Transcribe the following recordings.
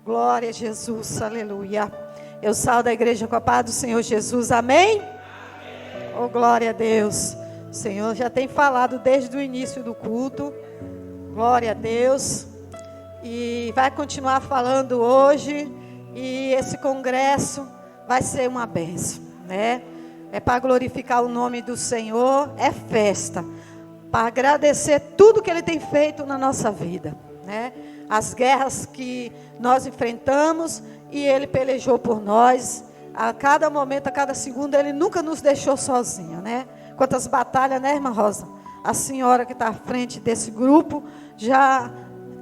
Glória a Jesus, aleluia. Eu saio da igreja com a paz do Senhor Jesus, amém? Oh, glória a Deus. O Senhor já tem falado desde o início do culto. Glória a Deus. E vai continuar falando hoje. E esse congresso vai ser uma bênção, né? É para glorificar o nome do Senhor, é festa. Para agradecer tudo que Ele tem feito na nossa vida, né? As guerras que nós enfrentamos e Ele pelejou por nós. A cada momento, a cada segundo, Ele nunca nos deixou sozinha, né? Quantas batalhas, né, irmã Rosa? A senhora que está à frente desse grupo já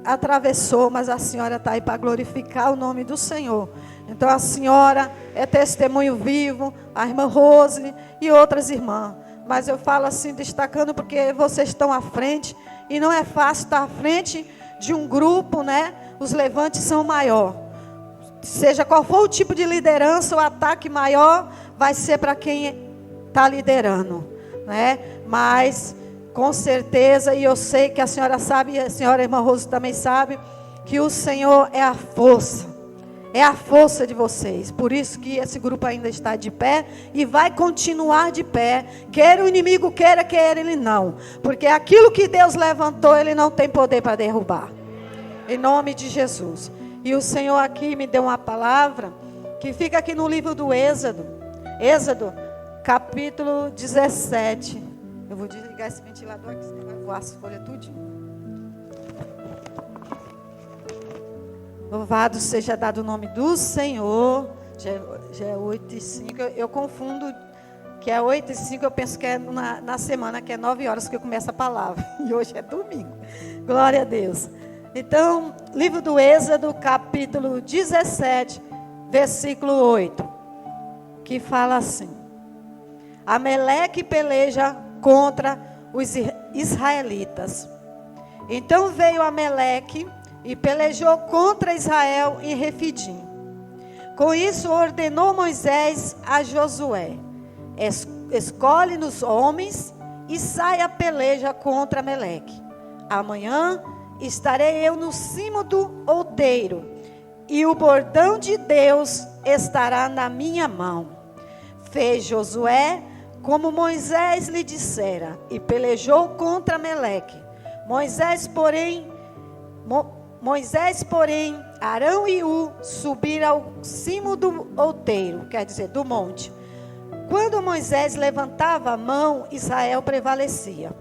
atravessou, mas a senhora está aí para glorificar o nome do Senhor. Então a senhora é testemunho vivo, a irmã Rose e outras irmãs. Mas eu falo assim, destacando, porque vocês estão à frente, e não é fácil estar à frente de um grupo, né? Os levantes são maior. Seja qual for o tipo de liderança, o ataque maior vai ser para quem está liderando, né? Mas, com certeza, e eu sei que a senhora sabe, e a senhora irmã Rosa também sabe, que o Senhor é a força. É a força de vocês. Por isso que esse grupo ainda está de pé e vai continuar de pé. Quer o inimigo queira, quer ele não. Porque aquilo que Deus levantou, Ele não tem poder para derrubar. Em nome de Jesus. E o Senhor aqui me deu uma palavra que fica aqui no livro do Êxodo. Êxodo, capítulo 17. Eu vou desligar esse ventilador aqui, senão vai voar as folhas tudinho. Louvado seja dado o nome do Senhor. Já é 8h05. Eu confundo que é 8h05. Eu penso que é na semana, que é 9 horas que eu começo a palavra. E hoje é domingo. Glória a Deus. Então, livro do Êxodo, capítulo 17, versículo 8. Que fala assim: Ameleque peleja contra os israelitas. Então veio Ameleque e pelejou contra Israel em Refidim. Com isso ordenou Moisés a Josué: escolhe-nos homens e saia a peleja contra Ameleque. Amanhã estarei eu no cimo do outeiro, e o bordão de Deus estará na minha mão. Fez Josué como Moisés lhe dissera, e pelejou contra Ameleque. Moisés, porém, Arão e U subiram ao cimo do outeiro, quer dizer, do monte. Quando Moisés levantava a mão, Israel prevalecia.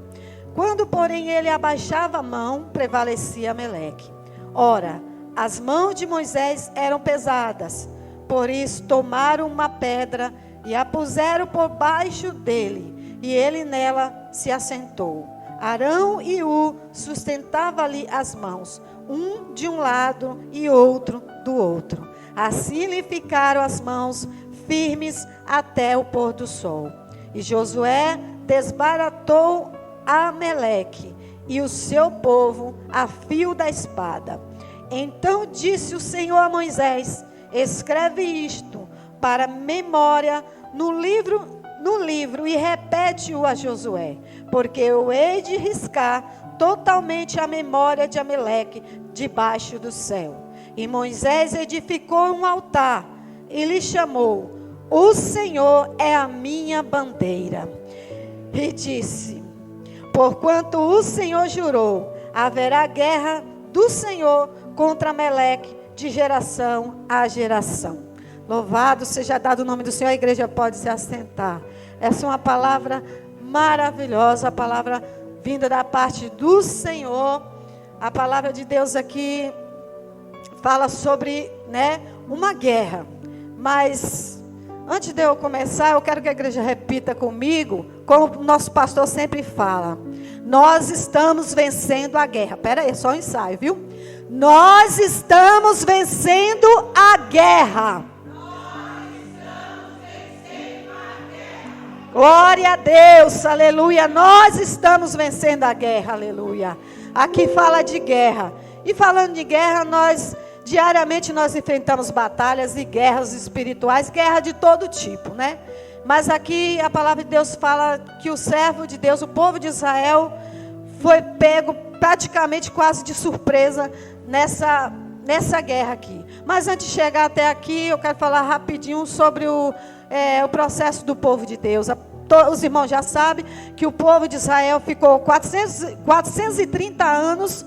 Quando, porém, ele abaixava a mão, prevalecia Ameleque. Ora, as mãos de Moisés eram pesadas, por isso tomaram uma pedra e a puseram por baixo dele, e ele nela se assentou. Arão e U sustentavam-lhe as mãos, um de um lado e outro do outro. Assim lhe ficaram as mãos firmes até o pôr do sol. E Josué desbaratou Ameleque e o seu povo a fio da espada. Então disse o Senhor a Moisés: escreve isto para memória no livro e repete-o a Josué, porque eu hei de riscar totalmente a memória de Ameleque debaixo do céu. E Moisés edificou um altar e lhe chamou: o Senhor é a minha bandeira. E disse: porquanto o Senhor jurou, haverá guerra do Senhor contra Ameleque de geração a geração. Louvado seja dado o nome do Senhor. A igreja pode se assentar. Essa é uma palavra maravilhosa, a palavra vinda da parte do Senhor. A palavra de Deus aqui fala sobre, né, uma guerra. Mas antes de eu começar, eu quero que a igreja repita comigo, como o nosso pastor sempre fala: nós estamos vencendo a guerra. Espera aí, é só um ensaio, viu? Nós estamos vencendo a guerra. Glória a Deus, aleluia. Nós estamos vencendo a guerra, aleluia. Aqui fala de guerra. E falando de guerra, diariamente nós enfrentamos batalhas e guerras espirituais, guerra de todo tipo, né? Mas aqui a palavra de Deus fala que o servo de Deus, o povo de Israel, foi pego praticamente quase de surpresa nessa nessa guerra aqui. Mas antes de chegar até aqui, eu quero falar rapidinho sobre o processo do povo de Deus. Os irmãos já sabem que o povo de Israel ficou 430 anos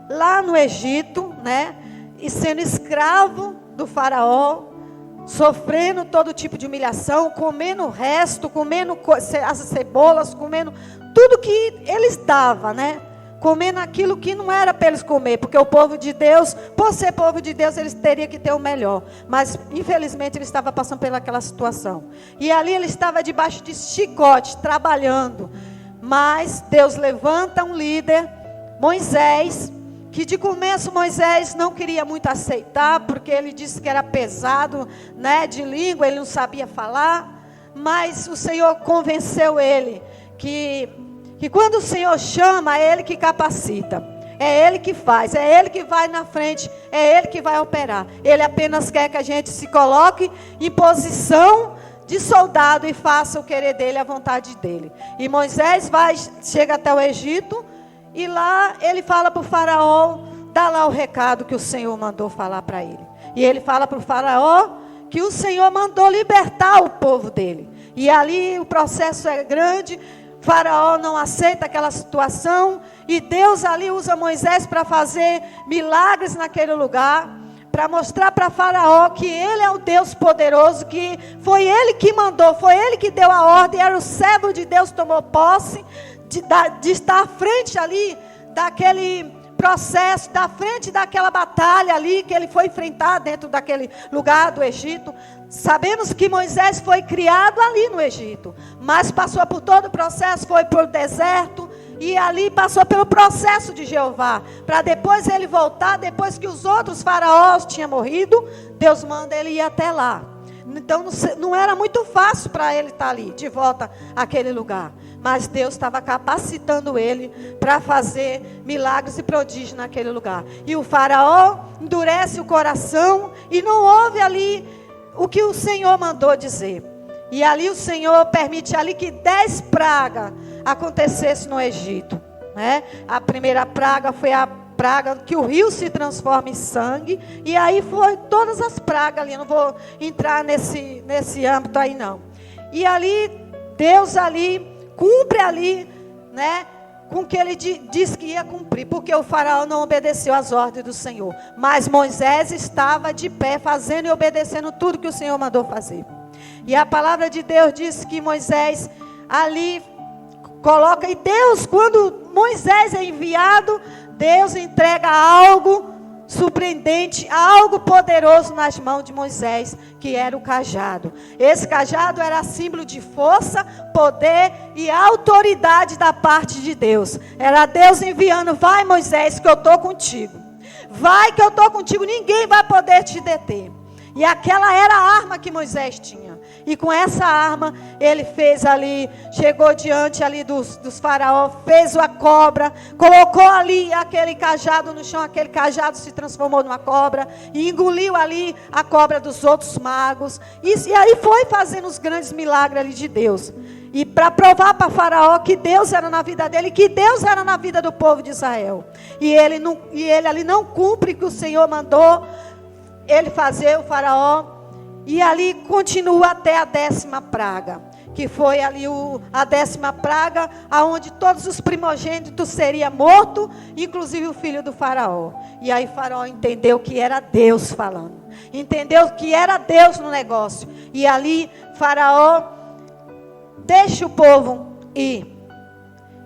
lá no Egito, né? E sendo escravo do faraó, sofrendo todo tipo de humilhação, comendo o resto, comendo as cebolas, comendo tudo que eles davam, né? Comendo aquilo que não era para eles comer, porque o povo de Deus, por ser povo de Deus, eles teriam que ter o melhor. Mas, infelizmente, ele estava passando pelaquela situação. E ali ele estava debaixo de chicote, trabalhando. Mas Deus levanta um líder, Moisés, que de começo Moisés não queria muito aceitar, porque ele disse que era pesado, né, de língua, ele não sabia falar. Mas o Senhor convenceu ele que quando o Senhor chama, é Ele que capacita, é Ele que faz, é Ele que vai na frente, é Ele que vai operar. Ele apenas quer que a gente se coloque em posição de soldado e faça o querer dele, a vontade dele. E Moisés chega até o Egito, e lá ele fala para o faraó, dá lá o recado que o Senhor mandou falar para ele. E ele fala para o faraó que o Senhor mandou libertar o povo dele. E ali o processo é grande. Faraó não aceita aquela situação, e Deus ali usa Moisés para fazer milagres naquele lugar, para mostrar para Faraó que ele é o Deus poderoso, que foi ele que mandou, foi ele que deu a ordem, era o servo de Deus, tomou posse de estar à frente ali daquele processo, da frente daquela batalha ali que ele foi enfrentar dentro daquele lugar do Egito. Sabemos que Moisés foi criado ali no Egito, mas passou por todo o processo, foi para o deserto, e ali passou pelo processo de Jeová, para depois ele voltar, depois que os outros faraós tinham morrido, Deus manda ele ir até lá. Então não era muito fácil para ele estar ali, de volta àquele lugar. Mas Deus estava capacitando ele para fazer milagres e prodígios naquele lugar. E o faraó endurece o coração e não ouve ali o que o Senhor mandou dizer. E ali o Senhor permite ali que 10 pragas acontecessem no Egito, né? A primeira praga foi a praga que o rio se transforma em sangue. E aí foi todas as pragas ali. Eu não vou entrar nesse âmbito aí não. E ali, Deus ali cumpre ali, né, com o que ele disse que ia cumprir, porque o faraó não obedeceu às ordens do Senhor, mas Moisés estava de pé, fazendo e obedecendo tudo que o Senhor mandou fazer. E a palavra de Deus diz que Moisés ali coloca, e Deus, quando Moisés é enviado, Deus entrega algo surpreendente, algo poderoso nas mãos de Moisés, que era o cajado. Esse cajado era símbolo de força, poder e autoridade da parte de Deus. Era Deus enviando: vai, Moisés, que eu estou contigo. Vai que eu estou contigo, ninguém vai poder te deter. E aquela era a arma que Moisés tinha. E com essa arma, ele fez ali, chegou diante ali dos faraó, fez a cobra, colocou ali aquele cajado no chão, aquele cajado se transformou numa cobra, e engoliu ali a cobra dos outros magos. E aí foi fazendo os grandes milagres ali de Deus. E para provar para Faraó que Deus era na vida dele, que Deus era na vida do povo de Israel. E ele ali não cumpre o que o Senhor mandou ele fazer, o Faraó. E ali continua até a 10ª praga, que foi ali a 10ª praga, aonde todos os primogênitos seriam mortos, inclusive o filho do Faraó. E aí Faraó entendeu que era Deus falando, entendeu que era Deus no negócio. E ali Faraó deixa o povo ir.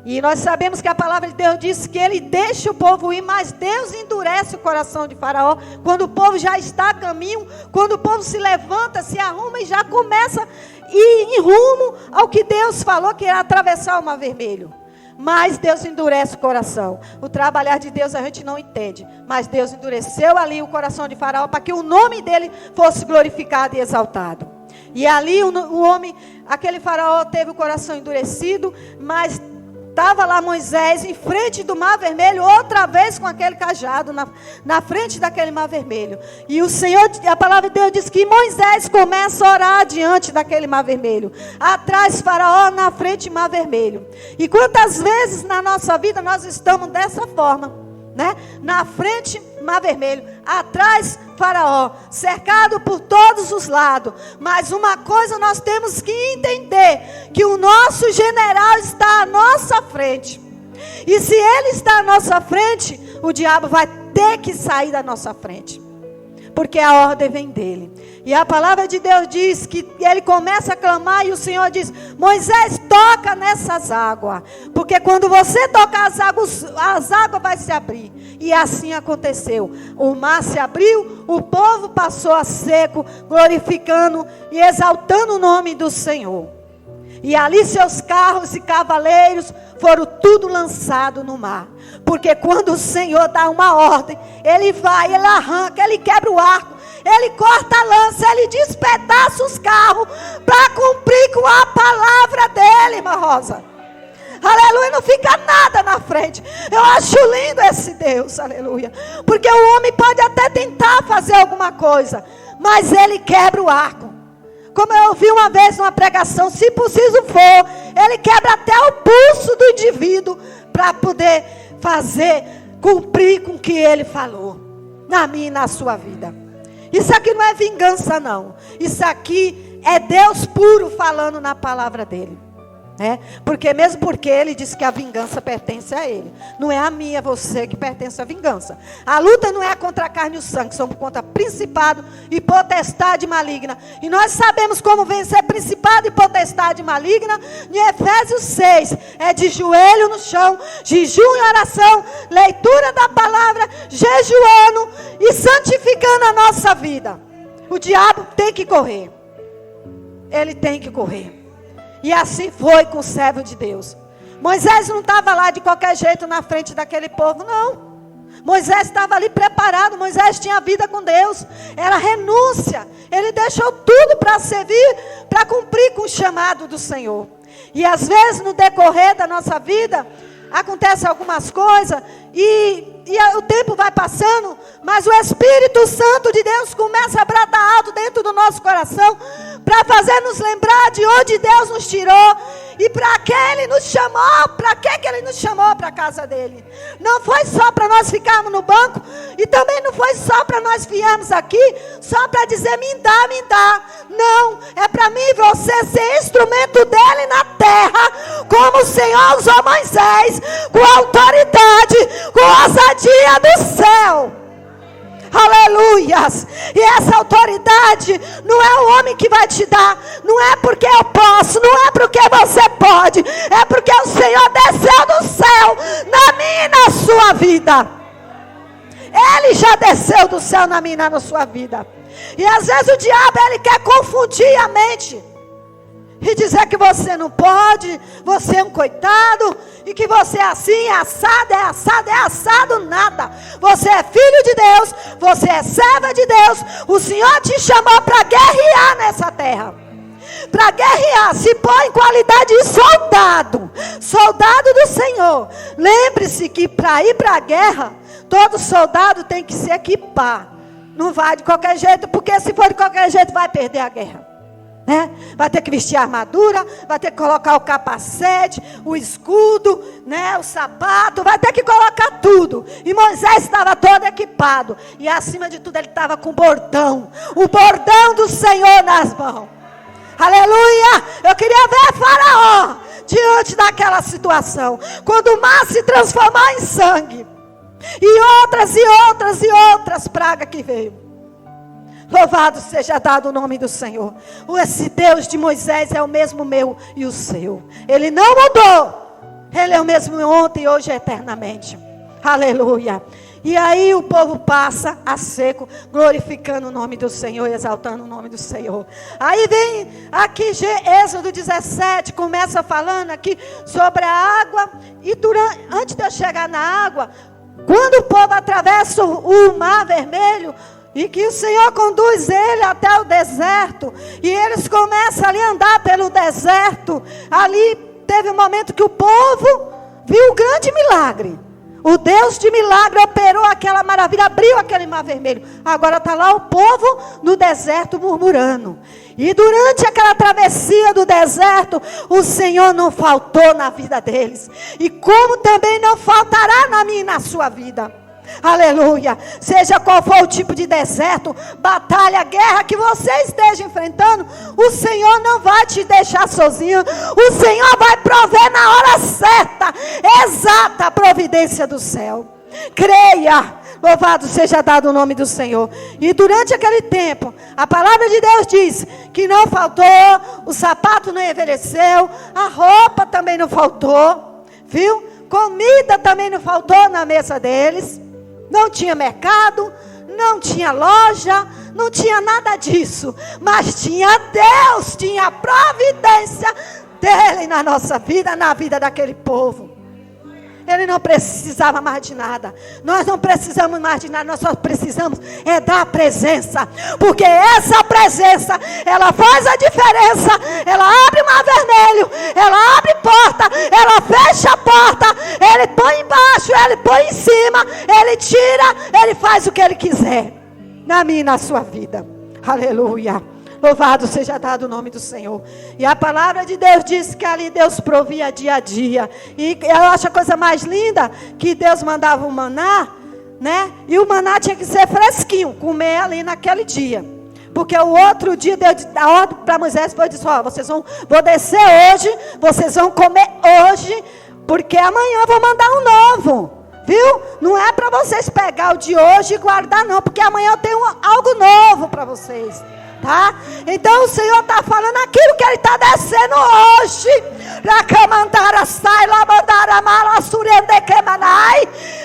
E nós sabemos que a palavra de Deus diz que ele deixa o povo ir, mas Deus endurece o coração de Faraó, quando o povo já está a caminho, quando o povo se levanta, se arruma e já começa a ir em rumo ao que Deus falou, que era atravessar o Mar Vermelho. Mas Deus endurece o coração. O trabalhar de Deus a gente não entende, mas Deus endureceu ali o coração de Faraó, para que o nome dele fosse glorificado e exaltado. E ali o homem, aquele Faraó teve o coração endurecido, mas estava lá Moisés em frente do Mar Vermelho, outra vez com aquele cajado na frente daquele Mar Vermelho. E o Senhor, a palavra de Deus diz que Moisés começa a orar diante daquele Mar Vermelho. Atrás Faraó, na frente Mar Vermelho. E quantas vezes na nossa vida nós estamos dessa forma, né? Na frente Mar Vermelho, atrás Faraó, cercado por todos os lados. Mas uma coisa nós temos que entender, que o nosso general está à nossa frente. E se ele está à nossa frente, o diabo vai ter que sair da nossa frente, porque a ordem vem dele. E a palavra de Deus diz que ele começa a clamar e o Senhor diz: Moisés, toca nessas águas, porque quando você tocar as águas vão se abrir. E assim aconteceu. O mar se abriu, o povo passou a seco, glorificando e exaltando o nome do Senhor. E ali seus carros e cavaleiros foram tudo lançados no mar. Porque quando o Senhor dá uma ordem, Ele vai, Ele arranca, Ele quebra o arco, Ele corta a lança, Ele despedaça os carros para cumprir com a palavra dEle, irmã Rosa. Aleluia, não fica nada na frente. Eu acho lindo esse Deus, aleluia. Porque o homem pode até tentar fazer alguma coisa, mas Ele quebra o arco. Como eu ouvi uma vez numa pregação, se preciso for, Ele quebra até o pulso do indivíduo para poder fazer, cumprir com o que Ele falou na minha e na sua vida. Isso aqui não é vingança não. Isso aqui é Deus puro falando na palavra dEle. Porque Ele disse que a vingança pertence a Ele. Não é a mim, é você que pertence à vingança. A luta não é contra a carne e o sangue, são contra principado e potestade maligna. E nós sabemos como vencer principado e potestade maligna. Em Efésios 6, é de joelho no chão, jejum e oração, leitura da palavra, jejuando e santificando a nossa vida. O diabo tem que correr. Ele tem que correr. E assim foi com o servo de Deus. Moisés não estava lá de qualquer jeito na frente daquele povo, não. Moisés estava ali preparado. Moisés tinha vida com Deus. Era renúncia. Ele deixou tudo para servir, para cumprir com o chamado do Senhor. E às vezes no decorrer da nossa vida, acontecem algumas coisas e o tempo vai passando, mas o Espírito Santo de Deus começa a bradar alto dentro do nosso coração, para fazer nos lembrar de onde Deus nos tirou e para que Ele nos chamou, para que Ele nos chamou para a casa dEle. Não foi só para nós ficarmos no banco, e também não foi só para nós virmos aqui, só para dizer me dá. Não, é para mim e você ser instrumento dEle na terra, como o Senhor usou Moisés, com autoridade, com ousadia do céu. Aleluias. E essa autoridade não é o homem que vai te dar, não é porque eu posso, não é porque você pode, é porque o Senhor desceu do céu na minha e na sua vida. Ele já desceu do céu na minha e na sua vida. E às vezes o diabo, ele quer confundir a mente e dizer que você não pode, você é um coitado, e que você é assim, é assado, nada. Você é filho de Deus, você é serva de Deus. O Senhor te chamou para guerrear nessa terra. Para guerrear, se põe em qualidade de soldado do Senhor. Lembre-se que para ir para a guerra, todo soldado tem que se equipar. Não vai de qualquer jeito, porque se for de qualquer jeito vai perder a guerra. Vai ter que vestir a armadura, vai ter que colocar o capacete, o escudo, o sapato, vai ter que colocar tudo. E Moisés estava todo equipado, e acima de tudo ele estava com o bordão do Senhor nas mãos. Aleluia. Eu queria ver Faraó diante daquela situação, quando o mar se transformou em sangue, e outras pragas que veio. Louvado seja dado o nome do Senhor. Esse Deus de Moisés é o mesmo meu e o seu. Ele não mudou. Ele é o mesmo ontem, hoje e eternamente. Aleluia. E aí o povo passa a seco, glorificando o nome do Senhor, exaltando o nome do Senhor. Aí vem aqui Êxodo 17, começa falando aqui sobre a água. E antes de eu chegar na água, quando o povo atravessa o Mar Vermelho, e que o Senhor conduz ele até o deserto, e eles começam ali a andar pelo deserto. Ali teve um momento que o povo viu um grande milagre. O Deus de milagre operou aquela maravilha, abriu aquele Mar Vermelho. Agora está lá o povo no deserto murmurando. E durante aquela travessia do deserto, o Senhor não faltou na vida deles. E como também não faltará na minha e na sua vida. Aleluia. Seja qual for o tipo de deserto, batalha, guerra que você esteja enfrentando, o Senhor não vai te deixar sozinho. O Senhor vai prover na hora certa, exata a providência do céu. Creia. Louvado seja dado o nome do Senhor. E durante aquele tempo, a palavra de Deus diz que não faltou, o sapato não envelheceu, a roupa também não faltou, viu? Comida também não faltou na mesa deles. Não tinha mercado, não tinha loja, não tinha nada disso. Mas tinha Deus, tinha a providência dele na nossa vida, na vida daquele povo. Ele não precisava mais de nada. Nós não precisamos mais de nada. Nós só precisamos é da presença. Porque essa presença, ela faz a diferença. Ela abre o mar vermelho. Ela abre porta. Ela fecha a porta. Ele põe embaixo. Ele põe em cima. Ele tira. Ele faz o que ele quiser. Na minha e na sua vida. Aleluia. Louvado seja dado o nome do Senhor. E a palavra de Deus diz que ali Deus provia dia a dia. E eu acho a coisa mais linda que Deus mandava o maná, né? E o maná tinha que ser fresquinho, comer ali naquele dia. Porque o outro dia Deus, a ordem para Moisés foi disso: ó, vou descer hoje, vocês vão comer hoje, porque amanhã eu vou mandar um novo. Viu? Não é para vocês pegar o de hoje e guardar não, porque amanhã eu tenho algo novo para vocês. Tá? Então o Senhor está falando aquilo que Ele está descendo hoje.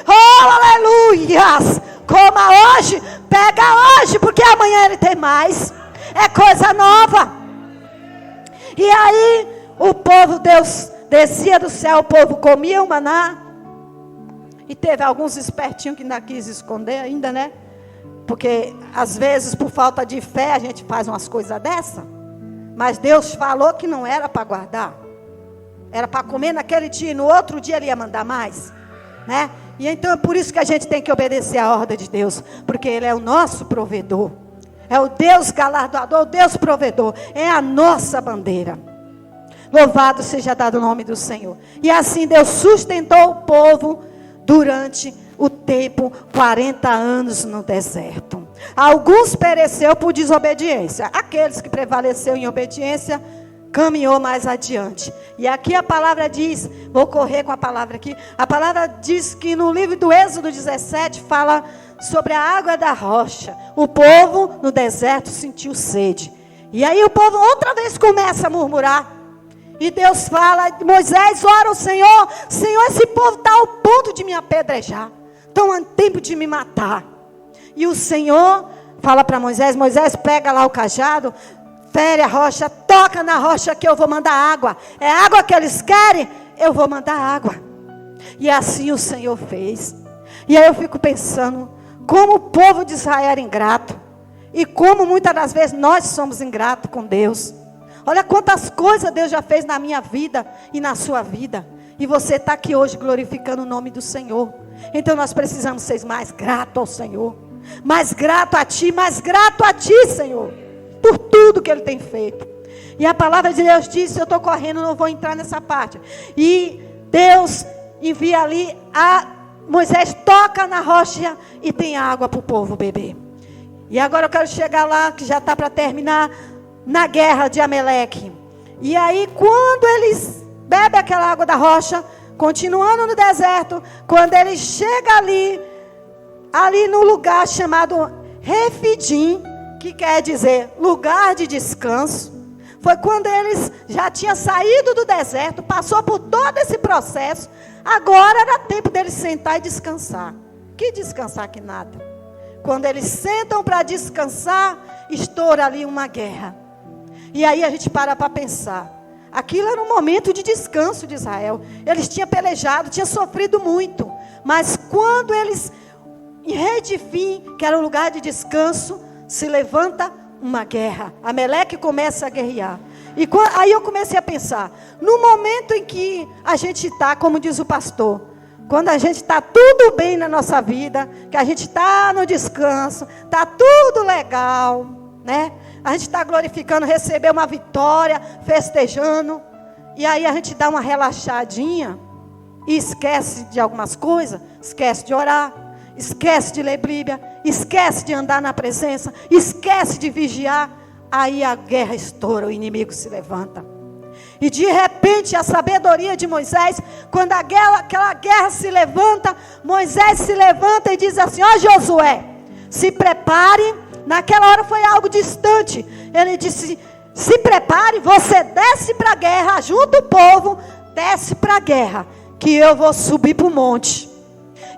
Oh, aleluias. Coma hoje, pega hoje, porque amanhã Ele tem mais. É coisa nova. E aí o povo, Deus descia do céu, o povo comia o maná. E teve alguns espertinhos que ainda quis esconder ainda, né? Porque às vezes por falta de fé a gente faz umas coisas dessa. Mas Deus falou que não era para guardar. Era para comer naquele dia e no outro dia Ele ia mandar mais, né? E então é por isso que a gente tem que obedecer a ordem de Deus. Porque Ele é o nosso provedor. É o Deus galardoador, o Deus provedor. É a nossa bandeira. Louvado seja dado o nome do Senhor. E assim Deus sustentou o povo durante o tempo, 40 anos no deserto. Alguns pereceu por desobediência. Aqueles que prevaleceram em obediência, caminhou mais adiante. E aqui a palavra diz, vou correr com a palavra aqui. A palavra diz que no livro do Êxodo 17, fala sobre a água da rocha. O povo no deserto sentiu sede. E aí o povo outra vez começa a murmurar. E Deus fala, Moisés ora ao Senhor: Senhor, esse povo está ao ponto de me apedrejar. Estão a tempo de me matar. E o Senhor fala para Moisés: Moisés, pega lá o cajado, fere a rocha, toca na rocha que eu vou mandar água. É água que eles querem, eu vou mandar água. E assim o Senhor fez. E aí eu fico pensando, como o povo de Israel era ingrato. E como muitas das vezes nós somos ingratos com Deus. Olha quantas coisas Deus já fez na minha vida e na sua vida. E você está aqui hoje glorificando o nome do Senhor. Então nós precisamos ser mais gratos ao Senhor. Mais grato a Ti, Senhor. Por tudo que Ele tem feito. E a palavra de Deus diz, eu estou correndo, não vou entrar nessa parte. E Deus envia ali, Moisés toca na rocha e tem água para o povo beber. E agora eu quero chegar lá, que já está para terminar, na guerra de Ameleque. E aí quando eles bebem aquela água da rocha, continuando no deserto, quando ele chega ali no lugar chamado Refidim, que quer dizer lugar de descanso, foi quando eles já tinham saído do deserto, passou por todo esse processo, agora era tempo deles sentar e descansar. Que descansar que nada. Quando eles sentam para descansar, estoura ali uma guerra. E aí a gente para pensar. Aquilo era um momento de descanso de Israel. Eles tinham pelejado, tinham sofrido muito. Mas quando eles, em Refidim, que era um lugar de descanso, se levanta uma guerra. Ameleque começa a guerrear. E aí eu comecei a pensar. No momento em que a gente está, como diz o pastor, quando a gente está tudo bem na nossa vida, que a gente está no descanso, está tudo legal, né? A gente está glorificando, receber uma vitória, festejando. E aí a gente dá uma relaxadinha e esquece de algumas coisas, esquece de orar, esquece de ler Bíblia, esquece de andar na presença, esquece de vigiar, aí a guerra estoura, o inimigo se levanta. E de repente a sabedoria de Moisés, quando aquela guerra se levanta, Moisés se levanta e diz assim: ó Josué, se prepare. Naquela hora foi algo distante. Ele disse: se prepare, você desce para a guerra, junta o povo, desce para a guerra, que eu vou subir para o monte.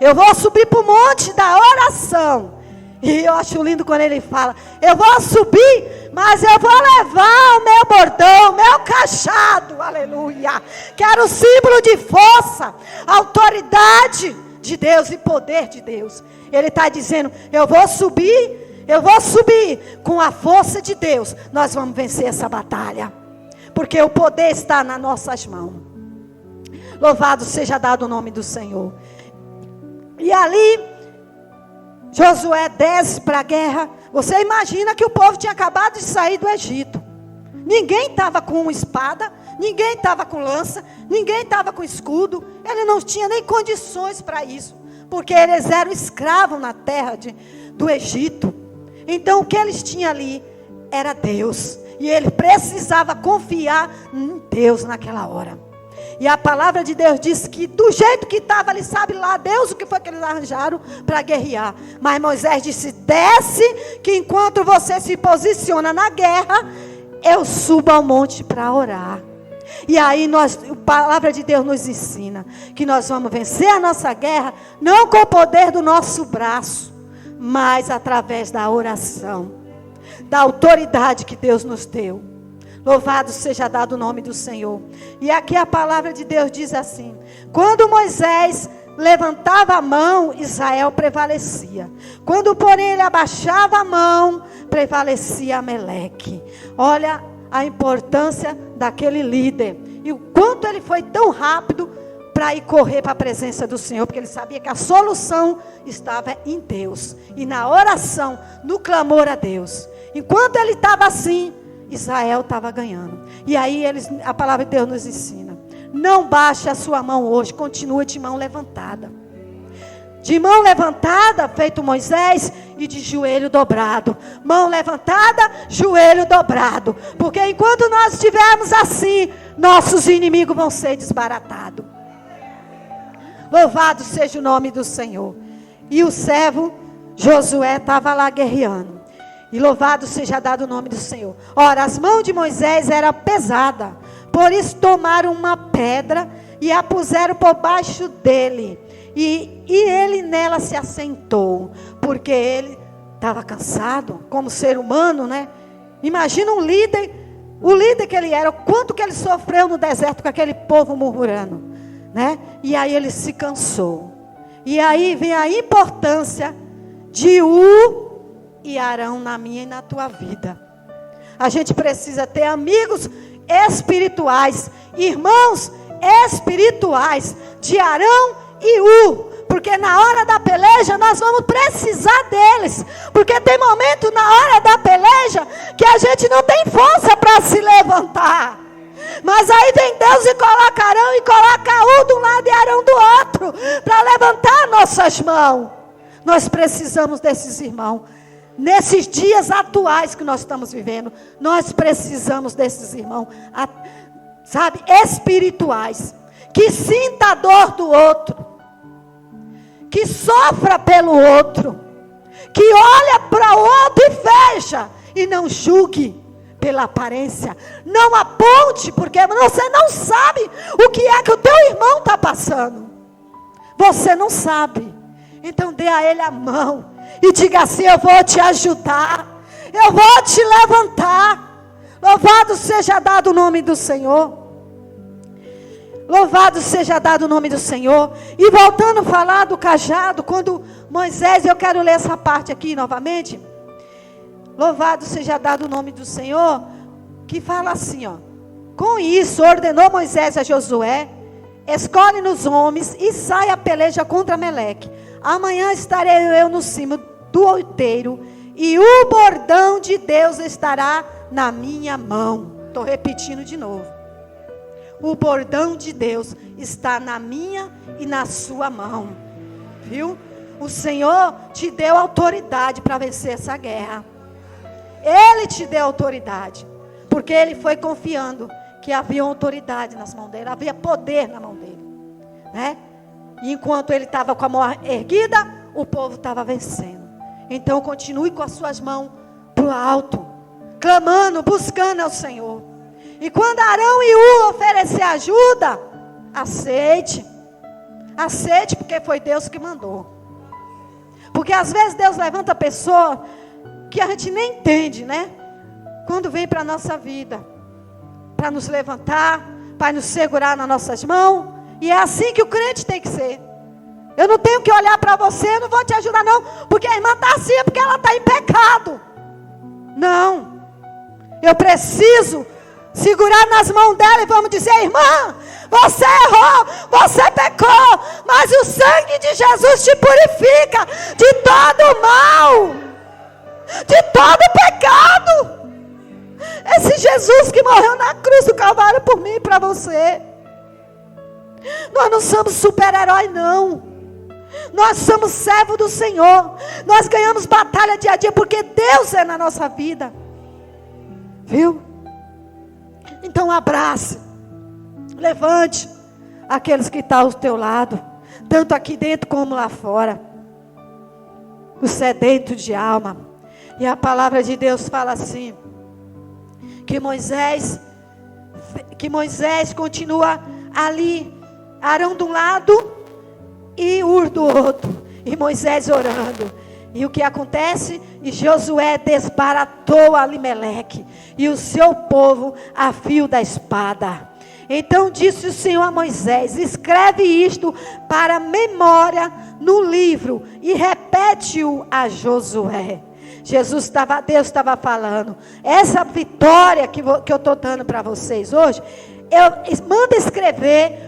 Eu vou subir para o monte da oração. E eu acho lindo quando ele fala: eu vou subir, mas eu vou levar o meu bordão, o meu cajado, aleluia, que era o símbolo de força, autoridade de Deus e poder de Deus. Ele está dizendo: eu vou subir com a força de Deus. Nós vamos vencer essa batalha, porque o poder está nas nossas mãos. Louvado seja dado o nome do Senhor. E ali Josué desce para a guerra. Você imagina que o povo tinha acabado de sair do Egito. Ninguém estava com espada, ninguém estava com lança, ninguém estava com escudo. Ele não tinha nem condições para isso, porque eles eram escravos na terra do Egito. Então o que eles tinham ali era Deus. E ele precisava confiar em Deus naquela hora. E a palavra de Deus diz que do jeito que estava ali, sabe lá Deus o que foi que eles arranjaram para guerrear. Mas Moisés disse: desce, que enquanto você se posiciona na guerra, eu subo ao monte para orar. E aí a palavra de Deus nos ensina que nós vamos vencer a nossa guerra, não com o poder do nosso braço, mas através da oração, da autoridade que Deus nos deu. Louvado seja dado o nome do Senhor. E aqui a palavra de Deus diz assim: quando Moisés levantava a mão, Israel prevalecia. Quando, porém, ele abaixava a mão, prevalecia Amaleque. Olha a importância daquele líder. E o quanto ele foi tão rápido para ir correr para a presença do Senhor, porque ele sabia que a solução estava em Deus. E na oração, no clamor a Deus. Enquanto ele estava assim, Israel estava ganhando. E aí a palavra de Deus nos ensina: não baixe a sua mão hoje, continua de mão levantada. De mão levantada, feito Moisés, e de joelho dobrado. Mão levantada, joelho dobrado. Porque enquanto nós estivermos assim, nossos inimigos vão ser desbaratados. Louvado seja o nome do Senhor. E o servo Josué estava lá guerreando. E louvado seja dado o nome do Senhor. Ora, as mãos de Moisés eram pesadas. Por isso tomaram uma pedra e a puseram por baixo dele. E ele nela se assentou. Porque ele estava cansado, como ser humano, né? Imagina um líder, o líder que ele era, o quanto que ele sofreu no deserto com aquele povo murmurando, né? E aí ele se cansou. E aí vem a importância de e Arão na minha e na tua vida. A gente precisa ter amigos espirituais, irmãos espirituais, de Arão e porque na hora da peleja nós vamos precisar deles, porque tem momento na hora da peleja que a gente não tem força para se levantar, mas aí vem Deus e coloca Arão e coloca de um lado e Arão do outro, para levantar nossas mãos. Nós precisamos desses irmãos. Nesses dias atuais que nós estamos vivendo, nós precisamos desses irmãos, sabe, espirituais, que sinta a dor do outro, que sofra pelo outro, que olha para o outro e veja, e não julgue pela aparência, não aponte, porque você não sabe o que é que o teu irmão está passando, você não sabe, então dê a ele a mão, e diga assim: eu vou te ajudar, eu vou te levantar. Louvado seja dado o nome do Senhor. Louvado seja dado o nome do Senhor. E voltando a falar do cajado, quando Moisés, eu quero ler essa parte aqui novamente. Louvado seja dado o nome do Senhor, que fala assim, ó: com isso ordenou Moisés a Josué: escolhe nos homens e sai a peleja contra Amaleque. Amanhã estarei eu no cimo do outeiro, e o bordão de Deus estará na minha mão. Estou repetindo de novo. O bordão de Deus está na minha e na sua mão. Viu? O Senhor te deu autoridade para vencer essa guerra. Ele te deu autoridade. Porque Ele foi confiando que havia autoridade nas mãos dele. Havia poder na mão dele. Né? E enquanto ele estava com a mão erguida, o povo estava vencendo. Então continue com as suas mãos para o alto. Clamando, buscando ao Senhor. E quando Arão e U oferecer ajuda, aceite. Aceite, porque foi Deus que mandou. Porque às vezes Deus levanta pessoa que a gente nem entende, né? Quando vem para a nossa vida. Para nos levantar, para nos segurar nas nossas mãos. E é assim que o crente tem que ser. Eu não tenho que olhar para você, eu não vou te ajudar não. Porque a irmã está assim, porque ela está em pecado. Não. Eu preciso segurar nas mãos dela e vamos dizer: irmã, você errou, você pecou, mas o sangue de Jesus te purifica de todo mal, de todo pecado. Esse Jesus que morreu na cruz do Calvário por mim e para você. Nós não somos super-herói não. Nós somos servos do Senhor. Nós ganhamos batalha dia a dia porque Deus é na nossa vida. Viu? Então abrace, levante aqueles que estão ao teu lado, tanto aqui dentro como lá fora, o sedento de alma. E a palavra de Deus fala assim, que Moisés continua ali, Arão de um lado e Ur do outro, e Moisés orando. E o que acontece? E Josué desbaratou Alimeleque e o seu povo a fio da espada. Então disse o Senhor a Moisés: escreve isto para memória no livro e repete-o a Josué. Deus estava falando: essa vitória que eu estou dando para vocês hoje, eu mando escrever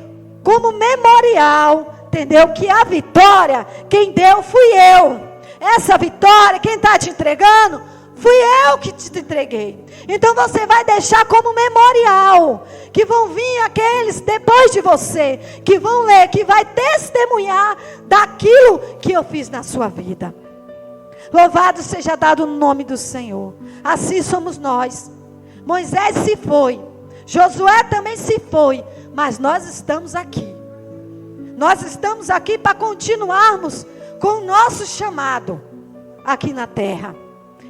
como memorial, entendeu? Que a vitória, quem deu fui eu. Essa vitória, quem está te entregando, fui eu que te entreguei. Então você vai deixar como memorial, que vão vir aqueles depois de você, que vão ler, que vai testemunhar daquilo que eu fiz na sua vida. Louvado seja dado o nome do Senhor. Assim somos nós. Moisés se foi, Josué também se foi, mas nós estamos aqui. Nós estamos aqui para continuarmos com o nosso chamado aqui na terra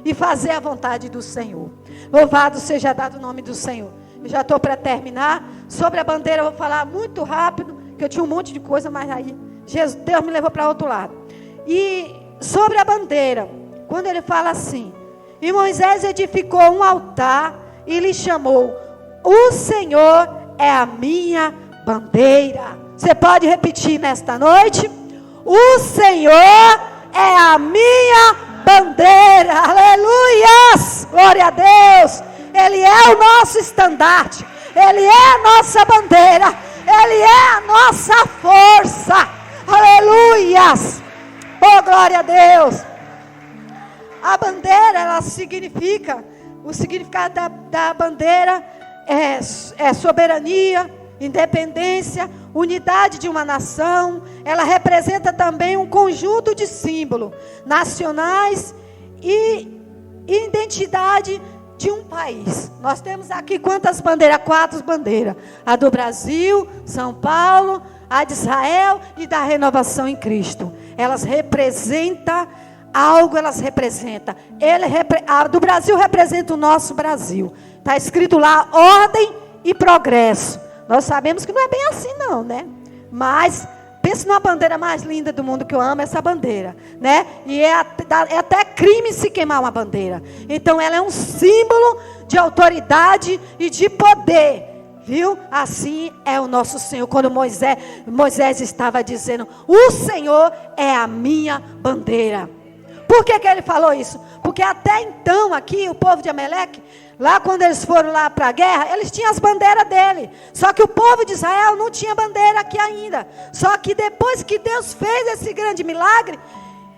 e fazer a vontade do Senhor. Louvado seja dado o nome do Senhor. Eu já estou para terminar. Sobre a bandeira eu vou falar muito rápido, que eu tinha um monte de coisa, mas aí Deus me levou para outro lado. E sobre a bandeira, quando ele fala assim: e Moisés edificou um altar e lhe chamou: o Senhor é a minha bandeira. Você pode repetir nesta noite? O Senhor é a minha bandeira. Aleluias! Glória a Deus! Ele é o nosso estandarte. Ele é a nossa bandeira. Ele é a nossa força. Aleluias! Oh, glória a Deus! A bandeira, ela significa, o significado da bandeira é soberania, independência, unidade de uma nação. Ela representa também um conjunto de símbolos nacionais e identidade de um país. Nós temos aqui quantas bandeiras? 4 bandeiras. A do Brasil, São Paulo, a de Israel e da Renovação em Cristo. Elas representam algo, elas representam. A do Brasil representa o nosso Brasil. Está escrito lá ordem e progresso. Nós sabemos que não é bem assim não, né? Mas pense numa bandeira mais linda do mundo que eu amo, essa bandeira, né? E é até crime se queimar uma bandeira. Então ela é um símbolo de autoridade e de poder, viu? Assim é o nosso Senhor. Quando Moisés estava dizendo: o Senhor é a minha bandeira. Por que ele falou isso? Porque até então aqui o povo de Amaleque, lá quando eles foram lá para a guerra, eles tinham as bandeiras dele. Só que o povo de Israel não tinha bandeira aqui ainda. Só que depois que Deus fez esse grande milagre,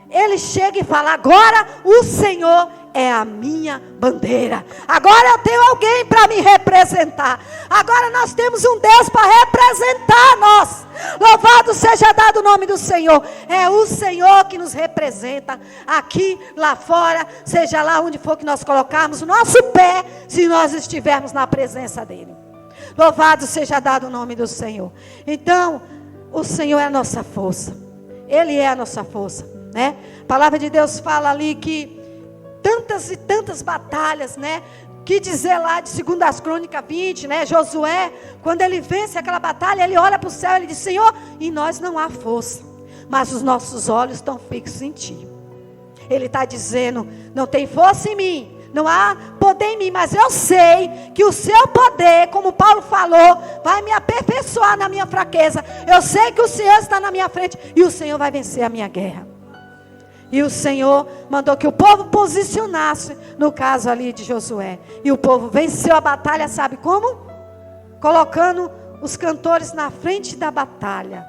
ele chega e fala: agora o Senhor é a minha bandeira. Agora eu tenho alguém para me representar. Agora nós temos um Deus para representar nós. Louvado seja dado o nome do Senhor. É o Senhor que nos representa aqui, lá fora, seja lá onde for que nós colocarmos o nosso pé, se nós estivermos na presença dEle. Louvado seja dado o nome do Senhor. Então, o Senhor é a nossa força. Ele é a nossa força, né? A palavra de Deus fala ali que tantas e tantas batalhas, né? Que dizer lá de 2 Crônicas 20, né? Josué, quando ele vence aquela batalha, ele olha para o céu e ele diz: Senhor, em nós não há força, mas os nossos olhos estão fixos em Ti. Ele está dizendo: não tem força em mim, não há poder em mim, mas eu sei que o seu poder, como Paulo falou, vai me aperfeiçoar na minha fraqueza. Eu sei que o Senhor está na minha frente e o Senhor vai vencer a minha guerra. E o Senhor mandou que o povo posicionasse, no caso ali de Josué. E o povo venceu a batalha, sabe como? Colocando os cantores na frente da batalha.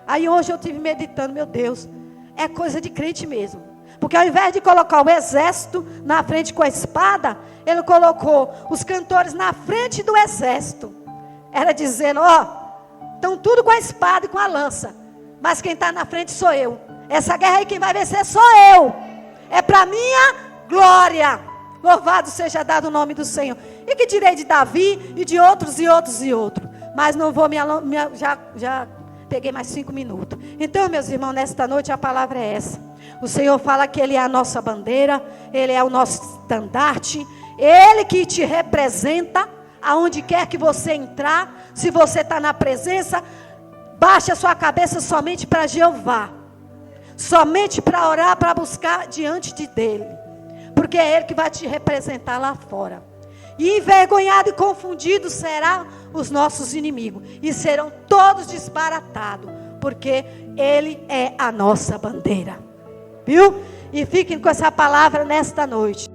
Aí hoje eu estive meditando, meu Deus, é coisa de crente mesmo. Porque ao invés de colocar o exército na frente com a espada, ele colocou os cantores na frente do exército. Era dizendo: ó, estão tudo com a espada e com a lança, mas quem está na frente sou eu. Essa guerra aí quem vai vencer sou eu. É para minha glória. Louvado seja dado o nome do Senhor. E que direi de Davi e de outros e outros e outros. Mas não vou já peguei mais 5 minutos. Então, meus irmãos, nesta noite a palavra é essa. O Senhor fala que Ele é a nossa bandeira, Ele é o nosso estandarte, Ele que te representa aonde quer que você entrar. Se você está na presença, baixe a sua cabeça somente para Jeová. Somente para orar, para buscar diante dele. Porque é Ele que vai te representar lá fora. E envergonhado e confundido serão os nossos inimigos. E serão todos desbaratados. Porque Ele é a nossa bandeira. Viu? E fiquem com essa palavra nesta noite.